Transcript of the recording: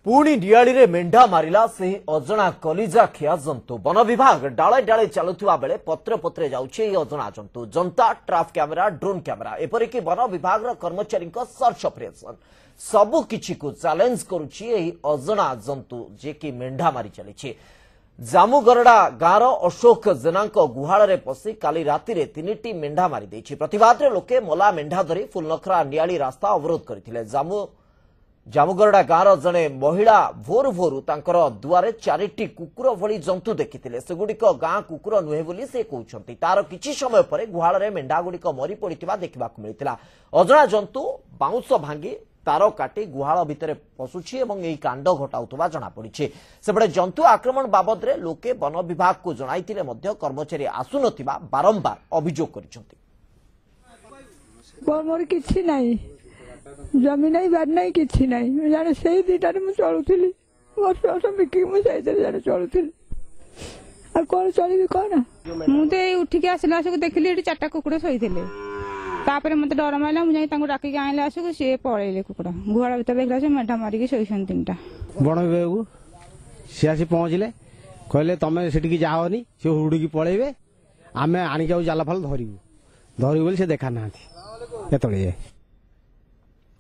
पुणी नियाली मेढा मारिला से अजना कलिजा खिया जंतु। वन विभाग डाले डाले चलुवा बेले पत्र पत्रे जाउछे अजना जंतु। जनता ट्राफ कैमेरा ड्रोन कैमेरा एपरिक वन विभाग कर्मचारी सर्च ऑपरेशन सबु किछि को चैलेंज करुछि एही अजना जंतु जे कि मेढा मारी चली। जामुगरडा गाँव अशोक जेना गुहाल में पशि काली राति रे 3टी मेढा मारी देछि। प्रतिवाद रे लोके मला मेढा धरी फुलनखरा नियाली रास्ता अवरोध करथिले। जामुगरडा गाँव जड़े महिला भोर भोर तांकर दुआरे 4टी कुकुर भली जंतु देखिथिले। सेगुड़िक गाँ कुकुर नुहे बोली से कहउछंती। तार किछि समय पर गुहाल रे मेढा गुड़िक मरी पड़िथिबा देखिबाकु मिलिथिला। अजଣା जंतु बाउंस भांगी तार काटी गुहाल भितर पशुछि एवं एही कांड घटाउतबा जଣା पड़िछि। सेबडे जंतु आक्रमण बाबद रे लोके वन विभाग को जणाइथिले मध्य कर्मचारी आसुनथिबा बारंबार अभियोग करिसंती। मोर किछि नाही जमी नहीं बार नहीं किसी नहीं जाने से दुटारे मुझे चलुली वर्ष वर्ष बिक मुझे चलुली आ कौन चलि कौन मुझे उठिक आसला देखिली 4टा कुकुड़ शोते मत डर मारा मुझे डाक आनला आसक सी पलैले कुकुड़ा गुहाल भर देखला मेढा मारिक शोन 3टा। बण विभाग सी आसी पहुंचले कहले तुम से जाओनी सी हुड़की पलैबे आम आणिक जाल फाल धरू धरू बोली से देखा ना।